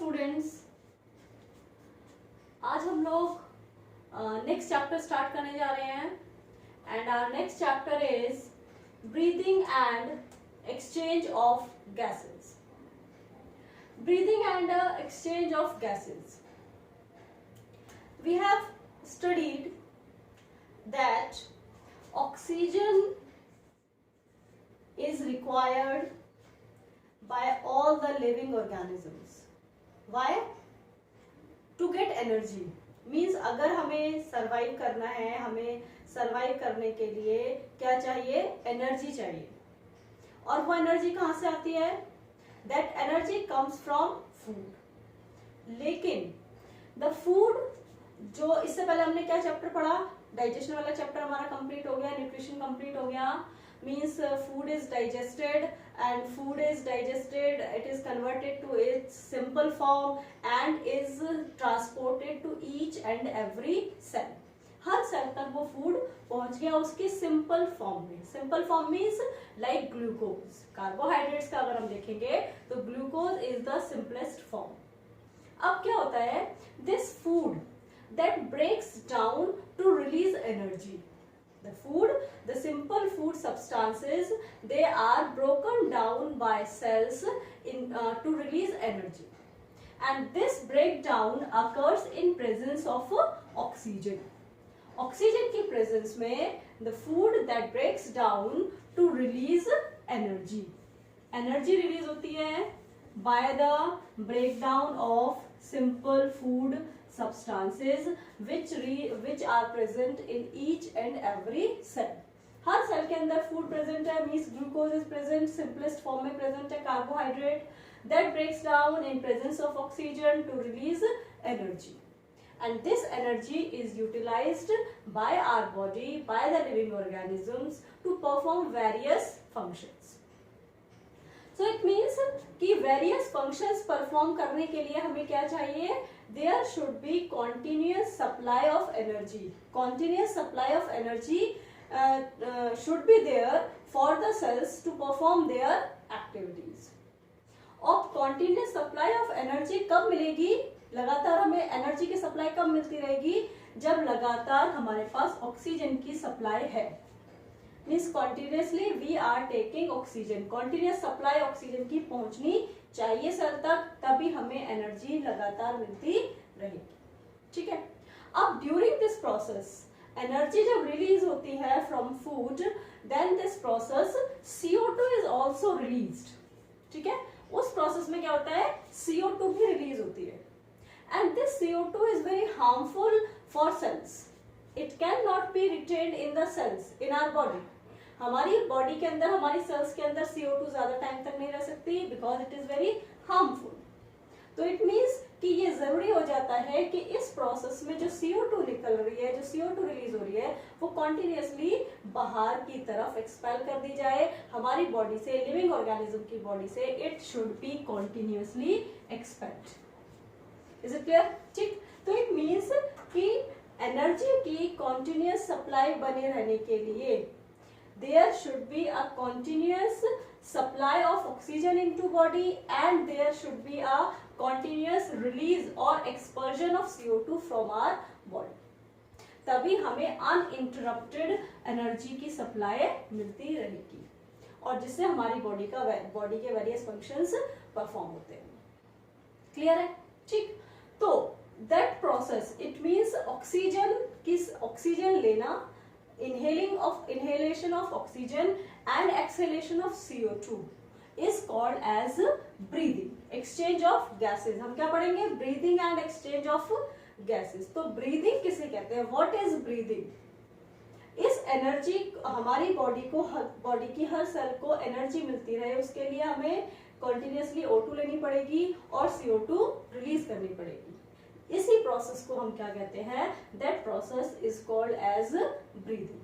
Students, आज हम लोग नेक्स्ट चैप्टर स्टार्ट करने जा रहे हैं and our next chapter is breathing and exchange of gases. Breathing and exchange of gases. We have studied that oxygen is required by all the living organisms. Why? To get energy. Means अगर हमें survive करना है, हमें survive करने के लिए क्या चाहिए? Energy चाहिए. और वो energy कहाँ से आती है? That energy comes from food. लेकिन the food जो इससे पहले हमने क्या चैप्टर पढ़ा? डाइजेशन वाला चैप्टर हमारा कंप्लीट हो गया, न्यूट्रिशन कंप्लीट हो गया. Means food is digested and food is digested, it is converted to its simple form and is transported to each and every cell. हर सेल तक वो फूड पहुंच गया उसके सिंपल फॉर्म में. Simple form means like glucose. Carbohydrates का अगर हम देखेंगे तो glucose is the simplest form. अब क्या होता है? This food that breaks down to release energy. The food, the simple food substances, they are broken down by cells to release energy. And this breakdown occurs in presence of oxygen. Oxygen की presence में the food that breaks down to release energy. Energy release होती है by the breakdown of simple food substances which are present in each and every cell. हर cell के अंदर food present है. Means glucose is present, simplest form में present है. Carbohydrate that breaks down in presence of oxygen to release energy. And this energy is utilized by our body, by the living organisms to perform various functions. So it means कि various functions perform करने के लिए हमें क्या चाहिए? There should be continuous supply of energy. Continuous supply of energy should be there for the cells to perform their activities. और continuous supply of energy कब मिलेगी? लगातार हमें एनर्जी की सप्लाई कब मिलती रहेगी? जब लगातार हमारे पास ऑक्सीजन की सप्लाई है. Means continuously we are taking oxygen. Continuous supply oxygen की पहुंचनी चाहिए सेल तक, तभी हमें एनर्जी लगातार मिलती रहेगी. ठीक है. अब ड्यूरिंग दिस प्रोसेस एनर्जी जब रिलीज होती है from food, then this process CO2 is also released. ठीक है. उस प्रोसेस में क्या होता है? CO2 भी रिलीज होती है. And this CO2 is very harmful for cells. It cannot be retained in the cells in our body. हमारी बॉडी के अंदर, हमारी सेल्स के अंदर CO2 ज्यादा टाइम तक नहीं रह सकती because it is very harmful. तो इट मीन्स कि ये जरूरी हो जाता है कि इस प्रोसेस में जो CO2 निकल रही है, जो CO2 रिलीज हो रही है, वो कॉन्टिन्यूसली बाहर की तरफ एक्सपेल कर दी जाए हमारी बॉडी से, लिविंग ऑर्गेनिज्म की बॉडी से. It should be continuously expelled. Is it clear? ठीक. तो इट मीन्स कि एनर्जी की कॉन्टिन्यूस सप्लाई बने रहने के लिए there should be a continuous supply of oxygen into body and there should be a continuous release or expulsion of CO2 from our body. तभी हमें uninterrupted एनर्जी की supply मिलती रहेगी और जिससे हमारी बॉडी के वेरियस फंक्शंस परफॉर्म होते हैं. क्लियर है? ठीक. तो that process it means oxygen लेना, inhalation of oxygen and exhalation of CO2 is called as breathing. Exchange of gases. हम क्या पढ़ेंगे? Breathing and exchange of gases. तो breathing किसे कहते हैं? What is breathing? इस एनर्जी हमारी बॉडी की हर सेल को एनर्जी मिलती रहे, उसके लिए हमें कंटिन्यूसली O2 लेनी पड़ेगी और CO2 रिलीज करनी पड़ेगी. इसी प्रोसेस को हम क्या कहते हैं? That process is called as breathing.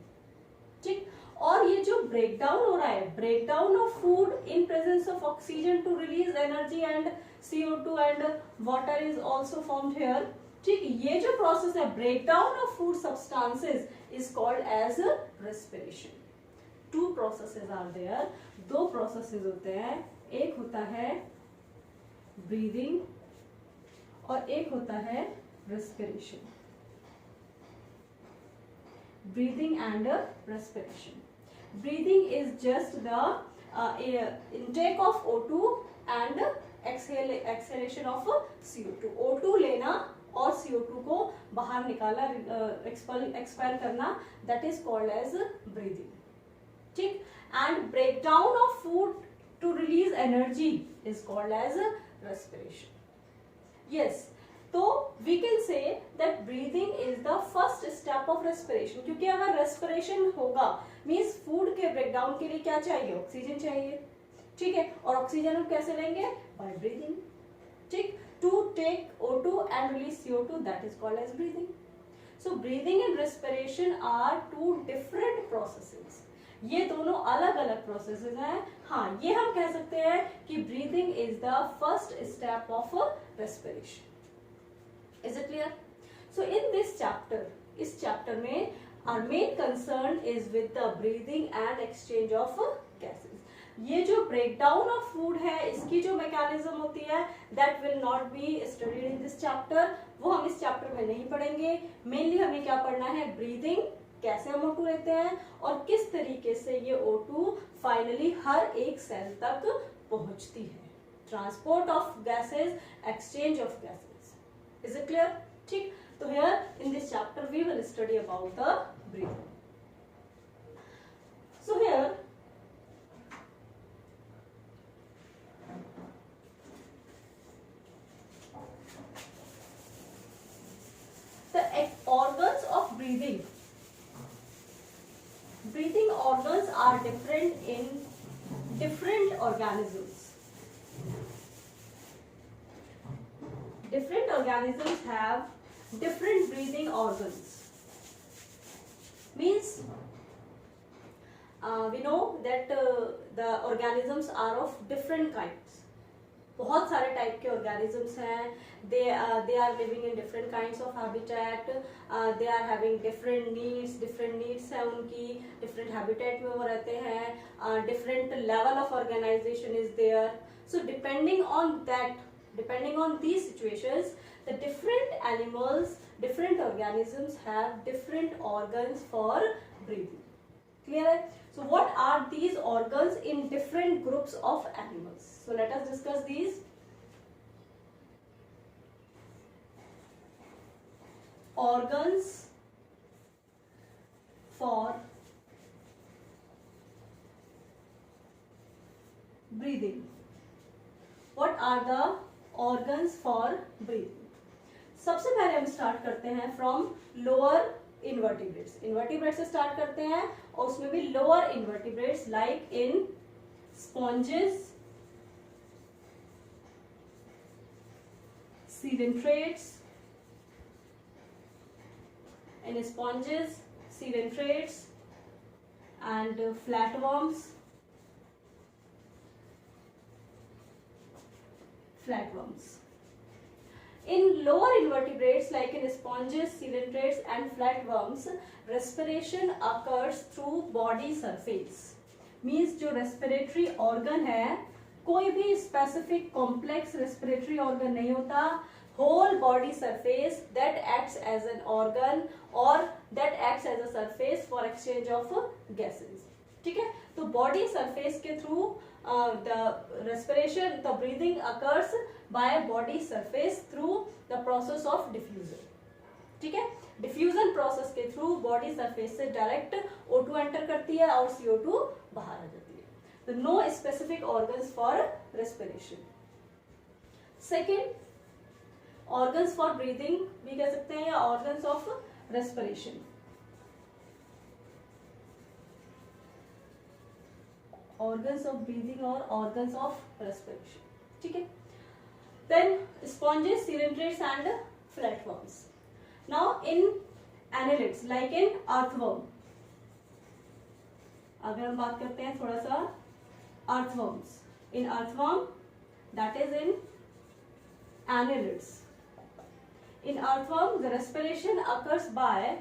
ठीक. और ये जो ब्रेकडाउन हो रहा है, breakdown of food in presence of oxygen to release energy and CO2 and water is also formed here. ठीक. ये जो प्रोसेस है breakdown of food substances is called as respiration. 2 processes are there. 2 processes होते हैं. एक होता है breathing और एक होता है respiration, breathing and respiration. Breathing is just the intake of O2 and exhalation of CO2. O2 लेना और CO2 को बाहर निकाला, expel करना, that is called as breathing. ठीक. And breakdown of food to release energy is called as respiration. Yes. तो we can say that breathing is the first step of respiration, क्योंकि अगर रेस्पिरेशन होगा means food के breakdown के लिए क्या चाहिए, ऑक्सीजन चाहिए. ठीक है, और ऑक्सीजन हम कैसे लेंगे, बाय ब्रीदिंग. ठीक, to take O2 and release CO2, that is called as breathing. So breathing and respiration are two different processes. ये दोनों अलग अलग प्रोसेसेस हैं. हाँ, ये हम कह सकते हैं कि breathing is the first step of respiration. Is it clear? So in this chapter, इस chapter में our main concern is with the breathing and exchange of gases. ये जो breakdown of food है, इसकी जो mechanism होती है, that will not be studied in this chapter. वो हम इस chapter में नहीं पढ़ेंगे. Mainly हमें क्या पढ़ना है, breathing, कैसे हम O2 लेते हैं और किस तरीके से ये O2 finally हर एक सेल तक पहुंचती है. Transport of gases, exchange of gases. Is it clear? ठीक. तो here in this chapter we will study about the breathing. So here the organs of breathing. Breathing organs are different in different organisms. Different organisms have different breathing organs. Means we know that the organisms are of different kinds. बहुत सारे type के organisms हैं. They are living in different kinds of habitat. They are having different needs. Different needs है उनकी. Different habitat में वो रहते हैं. Different level of organization is there. So depending on that, depending on these situations, the different animals, different organisms have different organs for breathing. Clear? So what are these organs in different groups of animals? So let us discuss these. Organs for breathing. What are the organs for breathing? सबसे पहले हम start करते हैं from lower invertebrates. Invertebrates से start करते हैं और उसमें भी lower invertebrates like in sponges, coelentrates, in sponges, coelentrates and flatworms. Flatworms. In lower invertebrates like in sponges, coelentrates and flatworms, respiration occurs through body surface. Means जो respiratory organ है, कोई भी specific complex respiratory organ नहीं होता. Whole body surface that acts as an organ or that acts as a surface for exchange of gases. ठीक है, तो body surface के through the respiration, the breathing occurs by body surface through the process of diffusion. ठीक है, diffusion process के through body surface से direct O2 enter करती है और CO2 बाहर आ जाती है. तो no specific organs for respiration. Second, organs for breathing भी कह सकते हैं या organs of respiration. Organs of breathing or organs of respiration. ठीक है. Then sponges, coelentrates and flatworms. Now in annelids like in earthworm, अगर हम बात करते हैं थोड़ा सा earthworms. In earthworm, that is in annelids. In earthworm, the respiration occurs by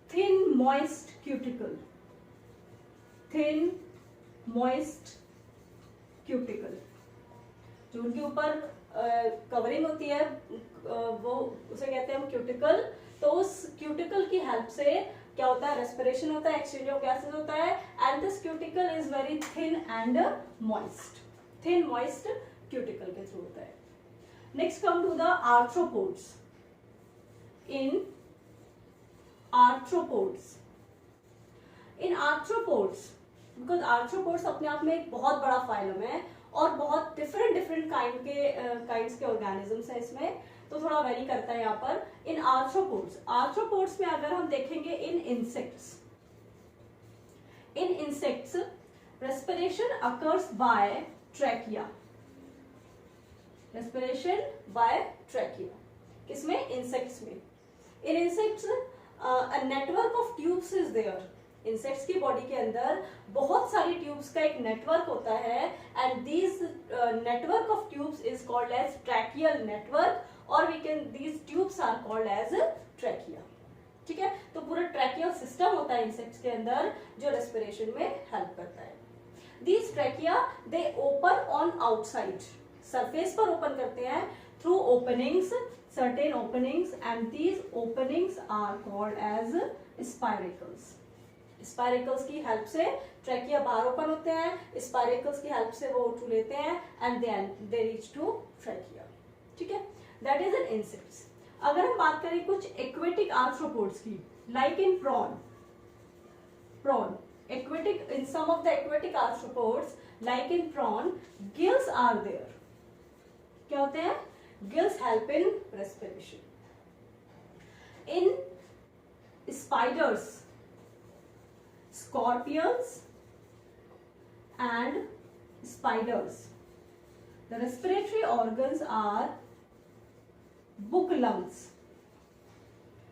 thin, moist cuticle. Thin, moist cuticle. जो उनके ऊपर कवरिंग होती है, वो उसे कहते हैं हम क्यूटिकल। तो उस क्यूटिकल की हेल्प से क्या होता है, रेस्पिरेशन होता है, एक्सचेंज ऑफ गैसेस होता है, and this cuticle is very thin and moist, thin moist cuticle के थ्रू होता है। Next come to the arthropods. In arthropods, because arthropods अपने आप में एक बहुत बड़ा फाइलम है और बहुत डिफरेंट काइंड्स के ऑर्गेनिजम्स हैं इसमें, तो थोड़ा वेरी करता है यहाँ पर। इन आर्थ्रोपोड्स में अगर हम देखेंगे इन insects respiration occurs by trachea, respiration by trachea, किसमें, इंसेक्ट्स में। In insects a network of tubes is there, insects की बॉडी के अंदर बहुत सारी ट्यूब्स का एक नेटवर्क होता है, and these network of tubes is called as tracheal network, और we can these tubes are called as trachea. ठीक है, तो पूरा ट्रैकियल सिस्टम होता है इंसेक्ट्स के अंदर जो रेस्पिरेशन में हेल्प करता है। These trachea they open on outside, surface पर ओपन करते हैं through openings, certain openings, and these openings are called as spiracles. Spiracles की हेल्प से ट्रैकिया बाहर ओपन होते हैं, स्पाइरेकल्स की हेल्प से वो उठू लेते हैं, and then they reach to trachea. ठीक है, दैट इज इन इंसेक्ट्स। अगर हम बात करें कुछ एक्वेटिक आर्थ्रोपोड्स की, like in prawn, aquatic, in some of the aquatic arthropods like in prawn, gills are there। क्या होते हैं, gills help in respiration। in spiders, scorpions and spiders, the respiratory organs are book lungs।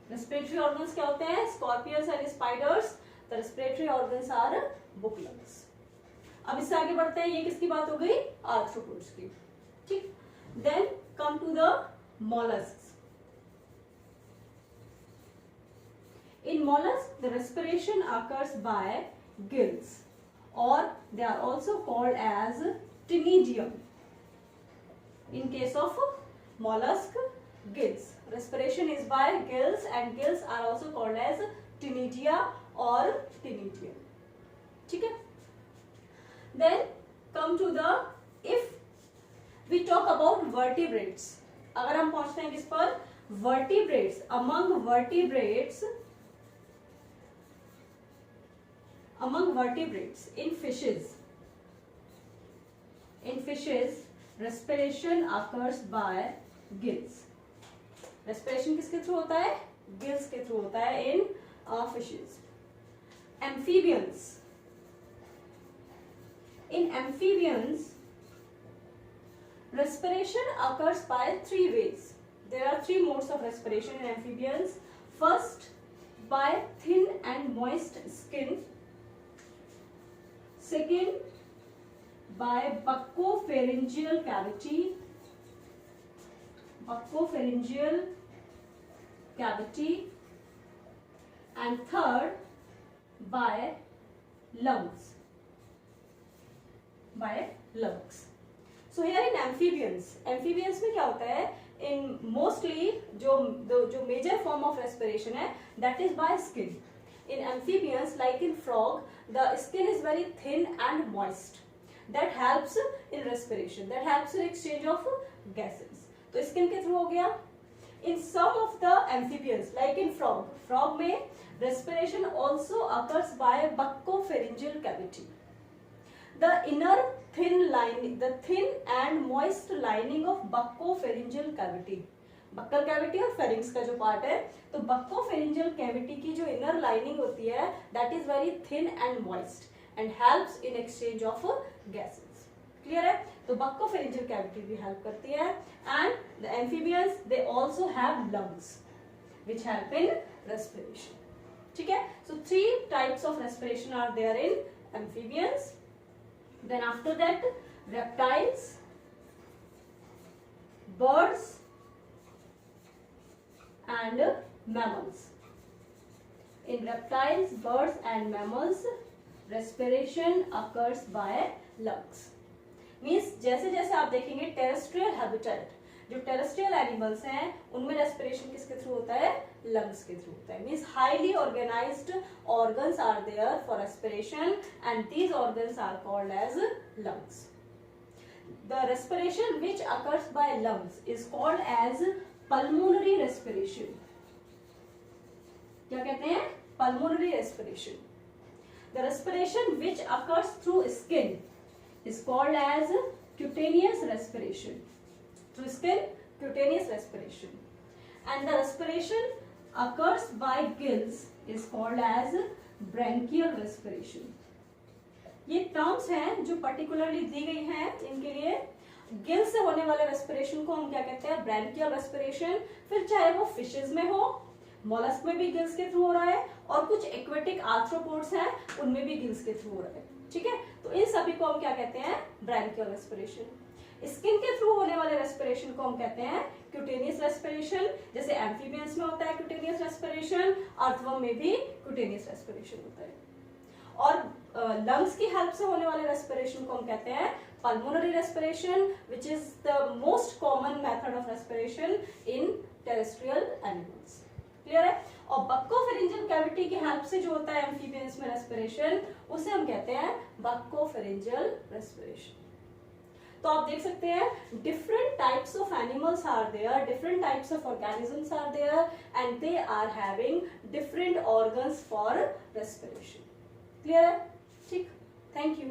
respiratory organs क्या होते हैं, scorpions and spiders, the respiratory organs are book lungs। अब इससे आगे बढ़ते हैं, ये किसकी बात हो गई, आर्थ्रोपोड्स की। ठीक, then come to the mollusks। In mollusks, the respiration occurs by gills, or they are also called as ctenidium। In case of mollusk, gills, respiration is by gills, and gills are also called as ctenidia or ctenidium। ठीक है, then come to the, if we talk about vertebrates, अगर हम पहुंचते हैं किस पर, vertebrates, among vertebrates in fishes respiration occurs by gills। respiration किसके through होता है, gills के थ्रू होता है in fishes। in amphibians respiration occurs by 3 ways। there are 3 modes of respiration in amphibians। first, by thin and moist skin। second, by buccopharyngeal cavity, and third, by lungs। So here in amphibians में क्या होता है, in mostly जो major form of respiration है, that is by skin। in amphibians, like in frog, the skin is very thin and moist, that helps in respiration, that helps in exchange of gases। तो skin के through हो गया। in some of the amphibians, like in frog में respiration also occurs by buccopharyngeal cavity। the thin and moist lining of buccopharyngeal cavity, buccal cavity और pharynx का जो part है, तो बक्कोफेरिंजियल कैविटी की जो इनर लाइनिंग होती है, that is very thin and moist and helps in exchange of gases. Clear है, तो बक्कोफेरिंजियल कैविटी भी हेल्प करती है। And the amphibians they also have lungs which help in respiration. ठीक है, so 3 types of respiration are there in amphibians. Then after that, reptiles, birds and mammals। in reptiles, birds and mammals respiration occurs by lungs। Means जैसे जैसे आप देखेंगे terrestrial habitat, जो terrestrial animals हैं उनमें respiration किसके थ्रू होता है, लंग्स के थ्रू होता है। Means highly organised organs are there for respiration and these organs are called as lungs. The respiration which occurs by lungs is called as pulmonary respiration. क्या कहते हैं, pulmonary respiration. The respiration which occurs through skin is called as cutaneous respiration. Through skin, cutaneous respiration. And the respiration occurs by gills is called as branchial respiration. ये terms हैं जो particularly दी गई हैं इनके लिए। गिल से होने वाले रेस्पिरेशन को हम क्या कहते हैं, ब्रैंकियल रेस्पिरेशन। फिर चाहे वो फिशेज में हो, मोलस्क में भी गिल्स के थ्रू हो रहा है, और कुछ एक्वेटिक आर्थ्रोपोड्स हैं उनमें भी गिल्स के थ्रू हो रहा है। ठीक है, तो इन सभी को हम क्या कहते हैं, ब्रैंकियल रेस्पिरेशन। स्किन के थ्रू होने वाले रेस्पिरेशन को हम कहते हैं क्यूटेनियस रेस्पिरेशन। जैसे एम्फीबियंस में होता है क्यूटेनियस रेस्पिरेशन, अर्थवर्म में भी क्यूटेनियस रेस्पिरेशन होता है। और लंग्स की हेल्प से होने वाले रेस्पिरेशन को हम कहते हैं pulmonary respiration, which is the most common method of respiration in terrestrial animals. Clear है। और बक्कोफेरिंजियल कैविटी की हेल्प से जो होता है एम्फीबियंस में रेस्पिरेशन, उसे हम कहते हैं बक्कोफेरिंजियल रेस्पिरेशन। तो आप देख सकते हैं different types of animals are there, different types of organisms are there, and they are having different organs for respiration. Clear है, ठीक, थैंक यू।